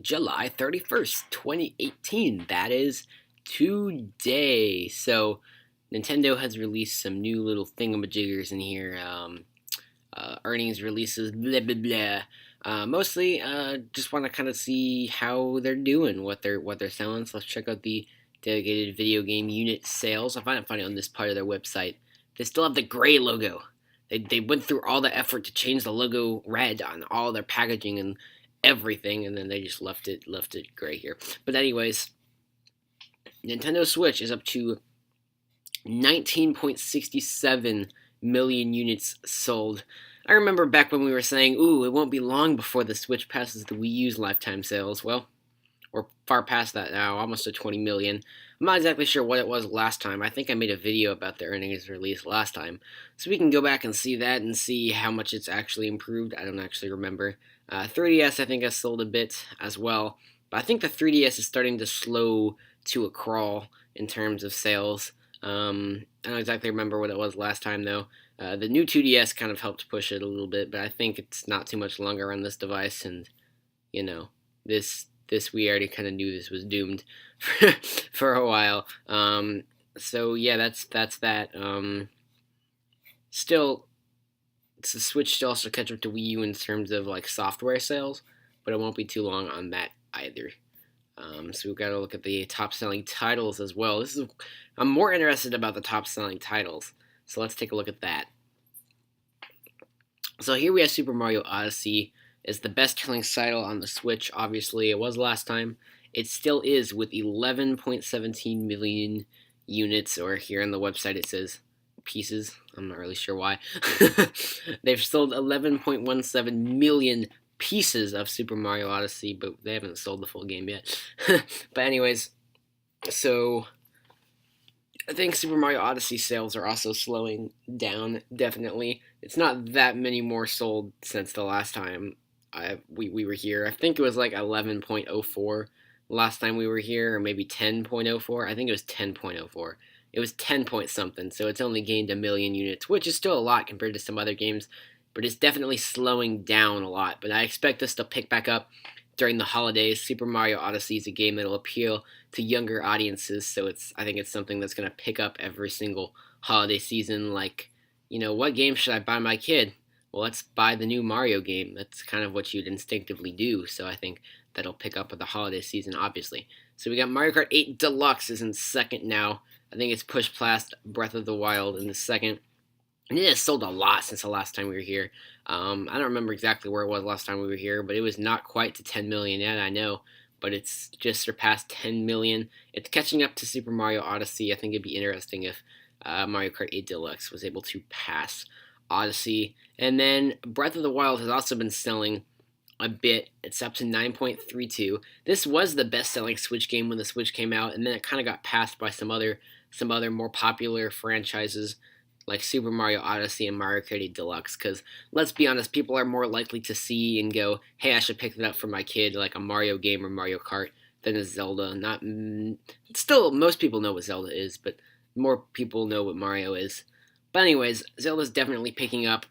July 31st, 2018. That is today. So, Nintendo has released some new little thingamajiggers in here. Earnings releases, blah, blah, blah. Mostly, just want to kind of see how they're doing, what they're selling. So let's check out the dedicated video game unit sales. I find it funny on this part of their website. They still have the gray logo. They went through all the effort to change the logo red on all their packaging and everything, and then they just left it gray here. But anyways, Nintendo Switch is up to 19.67 million units sold. I remember back when we were saying, ooh, it won't be long before the Switch passes the Wii U's lifetime sales. Well, we're far past that now, almost to 20 million. I'm not exactly sure what it was last time. I think I made a video about the earnings release last time. So we can go back and see that and see how much it's actually improved. I don't actually remember. 3DS I think has sold a bit as well. But I think the 3DS is starting to slow to a crawl in terms of sales. I don't exactly remember what it was last time though. The new 2DS kind of helped push it a little bit, but I think it's not too much longer on this device, and you know, this we already kind of knew this was doomed for a while. So yeah, that's that. Still, it's the Switch still also catch up to Wii U in terms of like software sales, but it won't be too long on that either. So we've got to look at the top selling titles as well. I'm more interested about the top selling titles, so let's take a look at that. So here we have Super Mario Odyssey is the best selling title on the Switch. Obviously, it was last time. It still is with 11.17 million units, or here on the website it says pieces. I'm not really sure why. They've sold 11.17 million pieces of Super Mario Odyssey, but they haven't sold the full game yet. But anyways, so I think Super Mario Odyssey sales are also slowing down, definitely. It's not that many more sold since the last time we were here. I think it was like 11.04 last time we were here, or maybe 10.04. I think it was 10.04. It was 10 point something, so it's only gained a million units, which is still a lot compared to some other games, but it's definitely slowing down a lot. But I expect this to pick back up during the holidays. Super Mario Odyssey is a game that'll appeal to younger audiences, so I think it's something that's going to pick up every single holiday season. Like, what game should I buy my kid? Well, let's buy the new Mario game. That's kind of what you'd instinctively do, so I think that'll pick up with the holiday season, obviously. So we got Mario Kart 8 Deluxe is in second now. I think it's pushed past Breath of the Wild in the second. And it has sold a lot since the last time we were here. I don't remember exactly where it was last time we were here, but it was not quite to 10 million yet, I know. But it's just surpassed 10 million. It's catching up to Super Mario Odyssey. I think it'd be interesting if Mario Kart 8 Deluxe was able to pass Odyssey. And then Breath of the Wild has also been selling a bit. It's up to 9.32. This was the best-selling Switch game when the Switch came out, and then it kind of got passed by some other more popular franchises like Super Mario Odyssey and Mario Kart 8 Deluxe, because let's be honest, people are more likely to see and go, hey, I should pick that up for my kid, like a Mario game or Mario Kart, than a Zelda. Not Still, most people know what Zelda is, but more people know what Mario is. But anyways, Zelda's definitely picking up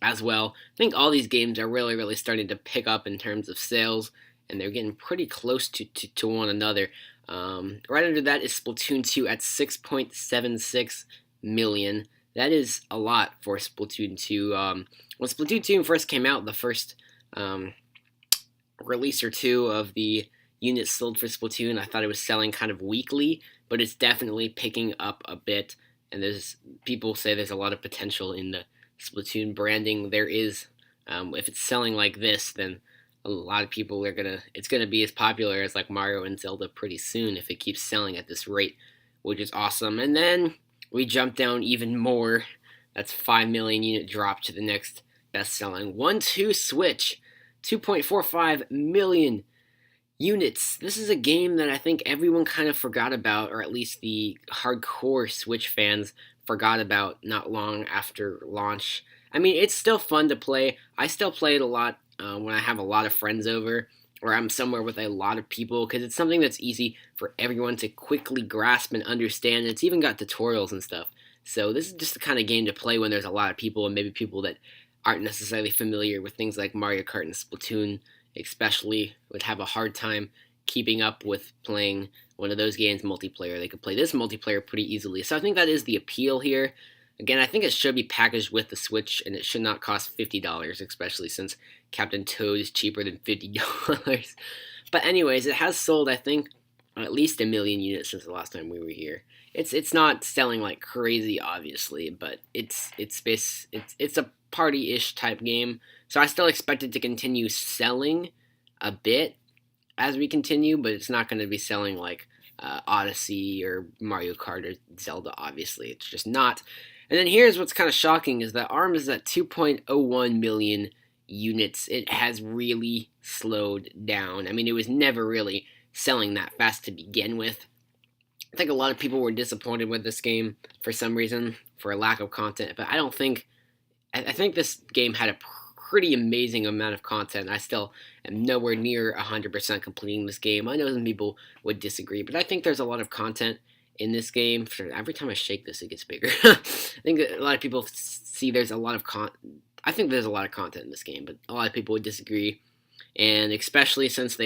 as well. I think all these games are really, really starting to pick up in terms of sales, and they're getting pretty close to one another. Right under that is Splatoon 2 at 6.76 million. That is a lot for Splatoon 2. When Splatoon 2 first came out, the first release or two of the units sold for Splatoon, I thought it was selling kind of weakly, but it's definitely picking up a bit. And there's people say there's a lot of potential in the Splatoon branding. There is. If it's selling like this, then a lot of people it's gonna be as popular as like Mario and Zelda pretty soon if it keeps selling at this rate, which is awesome. And then we jump down even more. That's 5 million unit drop to the next best-selling 1-2 Switch, 2.45 million units. This is a game that I think everyone kind of forgot about, or at least the hardcore Switch fans forgot about not long after launch. I mean, it's still fun to play. I still play it a lot when I have a lot of friends over, or I'm somewhere with a lot of people, because it's something that's easy for everyone to quickly grasp and understand. It's even got tutorials and stuff. So this is just the kind of game to play when there's a lot of people, and maybe people that aren't necessarily familiar with things like Mario Kart and Splatoon especially, would have a hard time keeping up with playing one of those games multiplayer. They could play this multiplayer pretty easily. So I think that is the appeal here. Again, I think it should be packaged with the Switch, and it should not cost $50, especially since Captain Toad is cheaper than $50. But anyways, it has sold, I think, at least 1 million units since the last time we were here. It's not selling like crazy, obviously, but it's a party-ish type game. So I still expect it to continue selling a bit as we continue, but it's not going to be selling like Odyssey or Mario Kart or Zelda, obviously. It's just not. And then here's what's kind of shocking is that ARMS is at 2.01 million units. It has really slowed down. I mean, it was never really selling that fast to begin with. I think a lot of people were disappointed with this game for some reason, for a lack of content, but I think this game had a pretty amazing amount of content. I still am nowhere near 100% completing this game. I know some people would disagree, but I think there's a lot of content in this game. Every time I shake this, it gets bigger. I think a lot of people see there's a lot of I think there's a lot of content in this game, but a lot of people would disagree, and especially since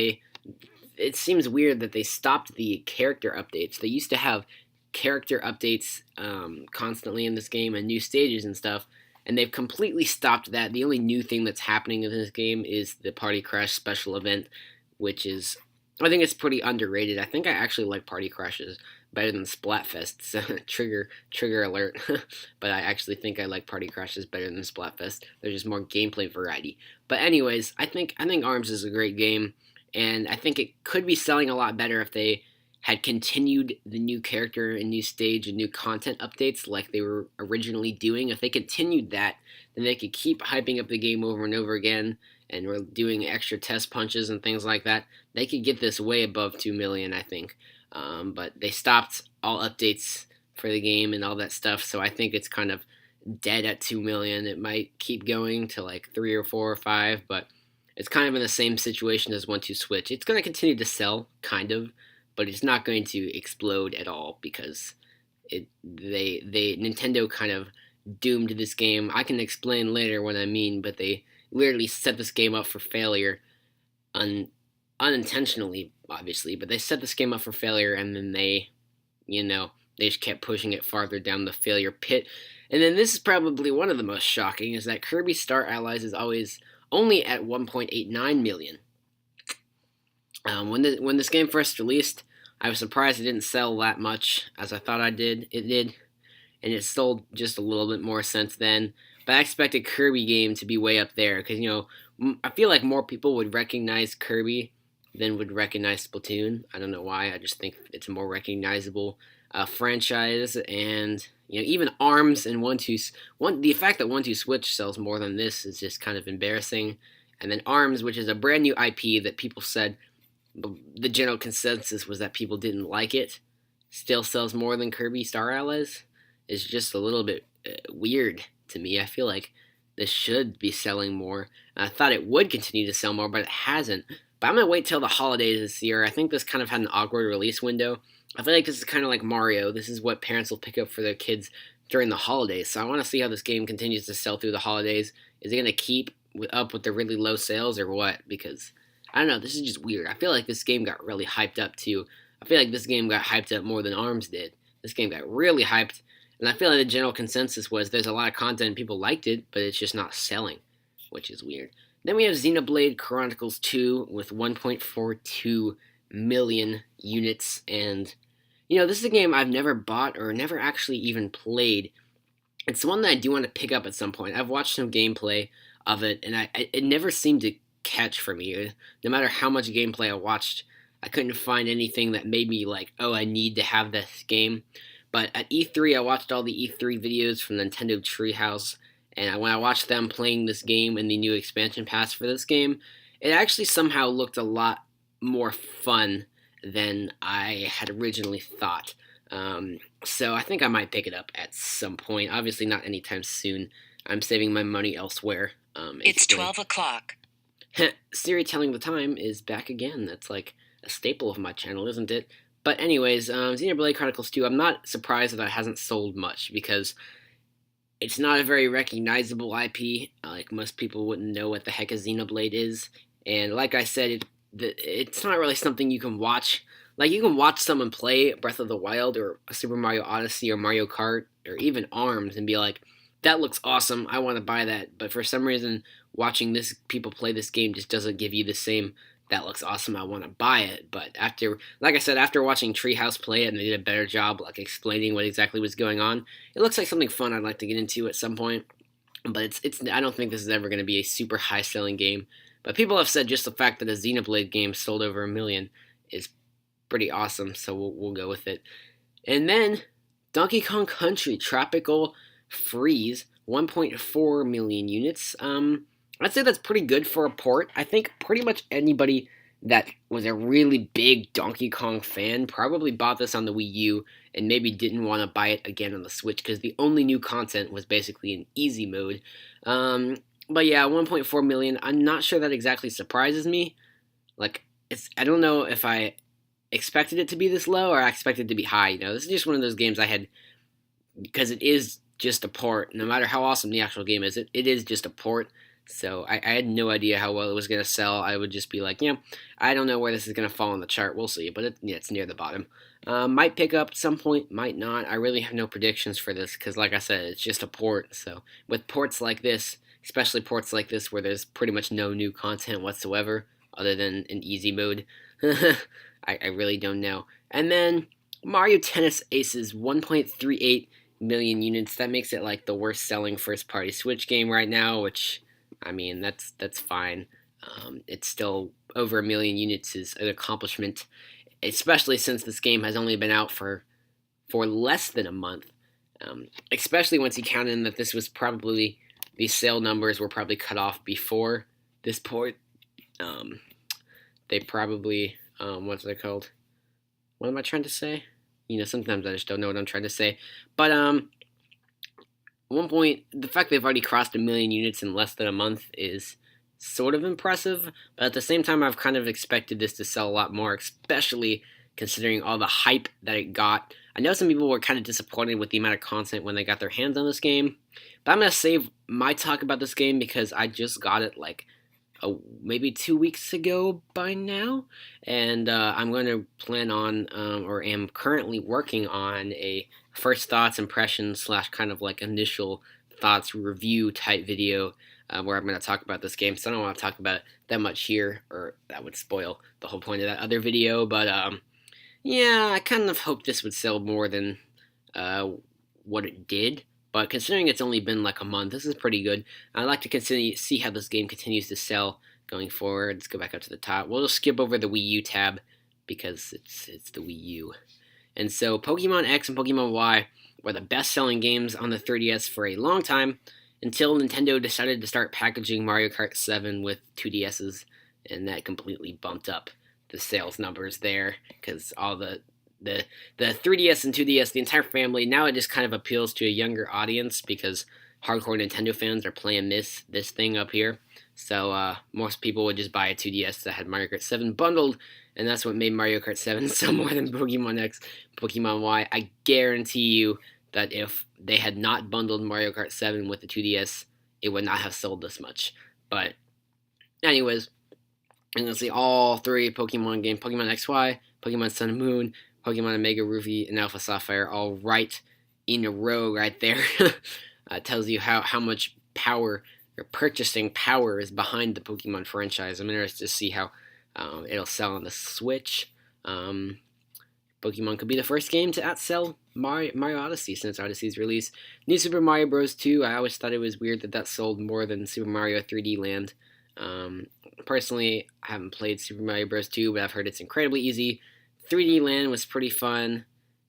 it seems weird that they stopped the character updates. They used to have character updates constantly in this game and new stages and stuff, and they've completely stopped that. The only new thing that's happening in this game is the Party Crash special event, which is, I think it's pretty underrated. I think I actually like Party Crashes better than Splatfest. So trigger alert. But I actually think I like Party Crashes better than Splatfest. There's just more gameplay variety. But anyways, I think ARMS is a great game, and I think it could be selling a lot better if they had continued the new character and new stage and new content updates like they were originally doing. If they continued that, then they could keep hyping up the game over and over again, and we're doing extra test punches and things like that. They could get this way above 2 million, I think. But they stopped all updates for the game and all that stuff, so I think it's kind of dead at 2 million. It might keep going to like 3 or 4 or 5, but it's kind of in the same situation as 1-2-Switch. It's going to continue to sell, kind of, but it's not going to explode at all because Nintendo kind of doomed this game. I can explain later what I mean, but they literally set this game up for failure, unintentionally, obviously, but they set this game up for failure, and then they just kept pushing it farther down the failure pit. And then this is probably one of the most shocking, is that Kirby Star Allies is always only at 1.89 million. When this game first released, I was surprised it didn't sell that much as I thought it did, and it sold just a little bit more since then. But I expected Kirby game to be way up there because I feel like more people would recognize Kirby than would recognize Splatoon. I don't know why. I just think it's a more recognizable franchise, and even ARMS and the fact that 1-2-Switch sells more than this is just kind of embarrassing. And then ARMS, which is a brand new IP that people said, the general consensus was that people didn't like it, still sells more than Kirby Star Allies. Is just a little bit weird to me. I feel like this should be selling more. I thought it would continue to sell more, but it hasn't. But I'm going to wait till the holidays this year. I think this kind of had an awkward release window. I feel like this is kind of like Mario. This is what parents will pick up for their kids during the holidays. So I want to see how this game continues to sell through the holidays. Is it going to keep up with the really low sales or what? Because, I don't know, this is just weird. I feel like this game got really hyped up too. I feel like this game got hyped up more than ARMS did. This game got really hyped. And I feel like the general consensus was there's a lot of content and people liked it, but it's just not selling, which is weird. Then we have Xenoblade Chronicles 2 with 1.42 million units. And, this is a game I've never bought or never actually even played. It's one that I do want to pick up at some point. I've watched some gameplay of it, and it never seemed to catch for me. No matter how much gameplay I watched, I couldn't find anything that made me like, oh, I need to have this game. But at E3, I watched all the E3 videos from Nintendo Treehouse, and when I watched them playing this game and the new expansion pass for this game, it actually somehow looked a lot more fun than I had originally thought. So I think I might pick it up at some point. Obviously not anytime soon. I'm saving my money elsewhere. It's 12 o'clock. Siri telling the time is back again. That's like a staple of my channel, isn't it? But anyways, Xenoblade Chronicles 2, I'm not surprised that it hasn't sold much because it's not a very recognizable IP. Like, most people wouldn't know what the heck a Xenoblade is. And like I said, it's not really something you can watch. Like, you can watch someone play Breath of the Wild or Super Mario Odyssey or Mario Kart or even ARMS and be like, that looks awesome, I want to buy that. But for some reason, watching this people play this game just doesn't give you the same, that looks awesome, I want to buy it. But after, like I said, after watching Treehouse play it, and they did a better job like explaining what exactly was going on, it looks like something fun I'd like to get into at some point. But it's I don't think this is ever going to be a super high selling game. But people have said just the fact that a Xenoblade game sold over 1 million is pretty awesome, so we'll go with it. And then Donkey Kong Country Tropical Freeze, 1.4 million units. I'd say that's pretty good for a port. I think pretty much anybody that was a really big Donkey Kong fan probably bought this on the Wii U and maybe didn't want to buy it again on the Switch because the only new content was basically in easy mode. But yeah, 1.4 million. I'm not sure that exactly surprises me. Like, I don't know if I expected it to be this low or I expected it to be high. You know, this is just one of those games I had, because it is just a port. No matter how awesome the actual game is, it is just a port. So I had no idea how well it was going to sell. I would just be like, yeah, I don't know where this is going to fall on the chart. We'll see. But it's near the bottom. Might pick up at some point, might not. I really have no predictions for this because, like I said, it's just a port. So with ports like this, especially ports like this where there's pretty much no new content whatsoever other than an easy mode, I really don't know. And then Mario Tennis Aces, 1.38 million units. That makes it like the worst selling first party Switch game right now, which, I mean, that's fine. It's still over 1 million units is an accomplishment, especially since this game has only been out for less than a month. Especially once you count in that this was probably, these sale numbers were probably cut off before this port. They probably, what's it called? What am I trying to say? You know, sometimes I just don't know what I'm trying to say. But one point, the fact they've already crossed 1 million units in less than a month is sort of impressive, but at the same time, I've kind of expected this to sell a lot more, especially considering all the hype that it got. I know some people were kind of disappointed with the amount of content when they got their hands on this game, but I'm going to save my talk about this game because I just got it like maybe 2 weeks ago by now, and I'm going to plan on, or am currently working on a first thoughts, impressions, / kind of like initial thoughts review type video where I'm going to talk about this game. So I don't want to talk about it that much here, or that would spoil the whole point of that other video. But yeah, I kind of hoped this would sell more than what it did. But considering it's only been like a month, this is pretty good. I'd like to see how this game continues to sell going forward. Let's go back up to the top. We'll just skip over the Wii U tab because it's the Wii U. And so Pokemon X and Pokemon Y were the best-selling games on the 3DS for a long time until Nintendo decided to start packaging Mario Kart 7 with 2DSs, and that completely bumped up the sales numbers there because all the 3DS and 2DS, the entire family, now it just kind of appeals to a younger audience because hardcore Nintendo fans are playing this thing up here. So most people would just buy a 2DS that had Mario Kart 7 bundled, and that's what made Mario Kart 7 sell more than Pokemon X, Pokemon Y. I guarantee you that if they had not bundled Mario Kart 7 with the 2DS, it would not have sold this much. But anyways, and let's see, all three Pokemon games, Pokemon XY, Pokemon Sun and Moon, Pokemon Omega Ruby, and Alpha Sapphire, all right in a row right there. Tells you how much power or purchasing power is behind the Pokemon franchise. I'm interested to see how it'll sell on the Switch. Pokemon could be the first game to outsell Mario Odyssey since Odyssey's release. New Super Mario Bros. 2, I always thought it was weird that sold more than Super Mario 3D Land. Personally, I haven't played Super Mario Bros. 2, but I've heard it's incredibly easy. 3D Land was pretty fun.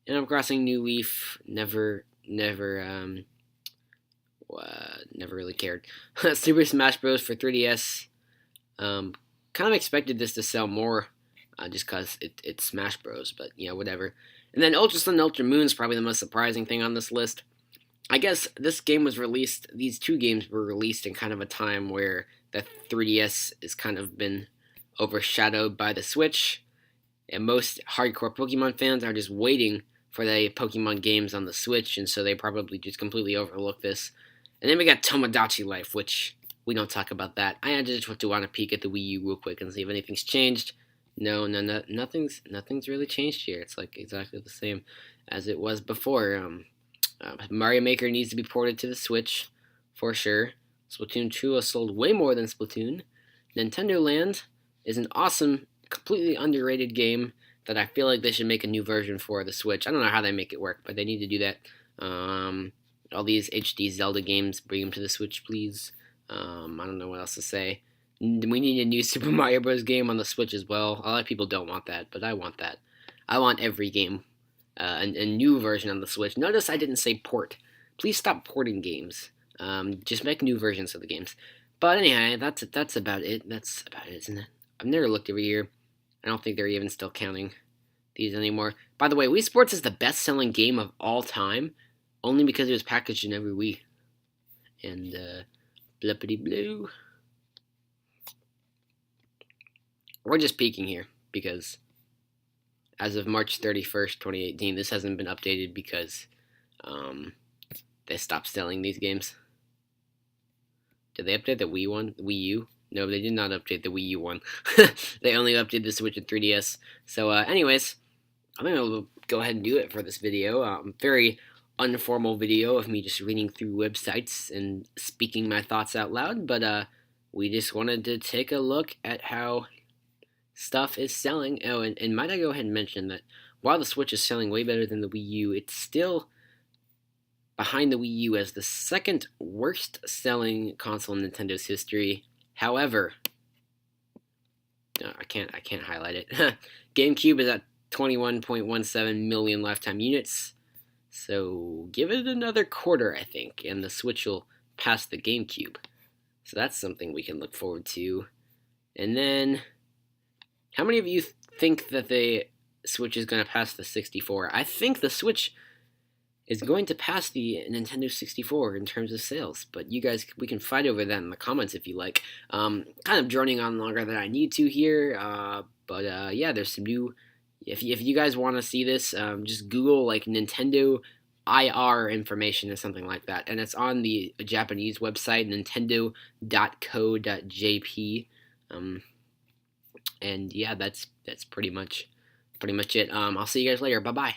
Animal Crossing New Leaf, never really cared. Super Smash Bros. For 3DS, kind of expected this to sell more, just because it's Smash Bros. But yeah, whatever. And then Ultra Sun and Ultra Moon is probably the most surprising thing on this list. I guess this game was released, these two games were released in kind of a time where the 3DS has kind of been overshadowed by the Switch, and most hardcore Pokemon fans are just waiting for the Pokemon games on the Switch, and so they probably just completely overlook this. And then we got Tomodachi Life, which we don't talk about that. I just want to peek at the Wii U real quick and see if anything's changed. No, nothing's really changed here. It's like exactly the same as it was before. Mario Maker needs to be ported to the Switch, for sure. Splatoon 2 has sold way more than Splatoon. Nintendo Land is an awesome, completely underrated game that I feel like they should make a new version for the Switch. I don't know how they make it work, but they need to do that. All these HD Zelda games, bring them to the Switch, please. I don't know what else to say. We need a new Super Mario Bros. Game on the Switch as well. A lot of people don't want that, but I want that. I want every game, a new version on the Switch. Notice I didn't say port. Please stop porting games. Just make new versions of the games. But anyway, that's about it. That's about it, isn't it? I've never looked every year. I don't think they're even still counting these anymore. By the way, Wii Sports is the best-selling game of all time, only because it was packaged in every Wii. And, blippity blue. We're just peeking here, because as of March 31st, 2018, this hasn't been updated because, they stopped selling these games. Did they update the Wii one? Wii U? No, they did not update the Wii U one. They only updated the Switch and 3DS. So, anyways, I'm going to go ahead and do it for this video. Very informal video of me just reading through websites and speaking my thoughts out loud. But, we just wanted to take a look at how stuff is selling. Oh, and might I go ahead and mention that while the Switch is selling way better than the Wii U, it's still behind the Wii U as the second worst selling console in Nintendo's history. However, I can't highlight it. GameCube is at 21.17 million lifetime units. So give it another quarter, I think, and the Switch will pass the GameCube. So that's something we can look forward to. And then, how many of you think that the Switch is going to pass the 64? I think the Switch is going to pass the Nintendo 64 in terms of sales, but you guys, we can fight over that in the comments if you like. Kind of droning on longer than I need to here, but yeah, there's some new, if you guys want to see this, just Google like Nintendo IR information or something like that, and it's on the Japanese website, nintendo.co.jp, and yeah, that's pretty much it. I'll see you guys later, bye-bye.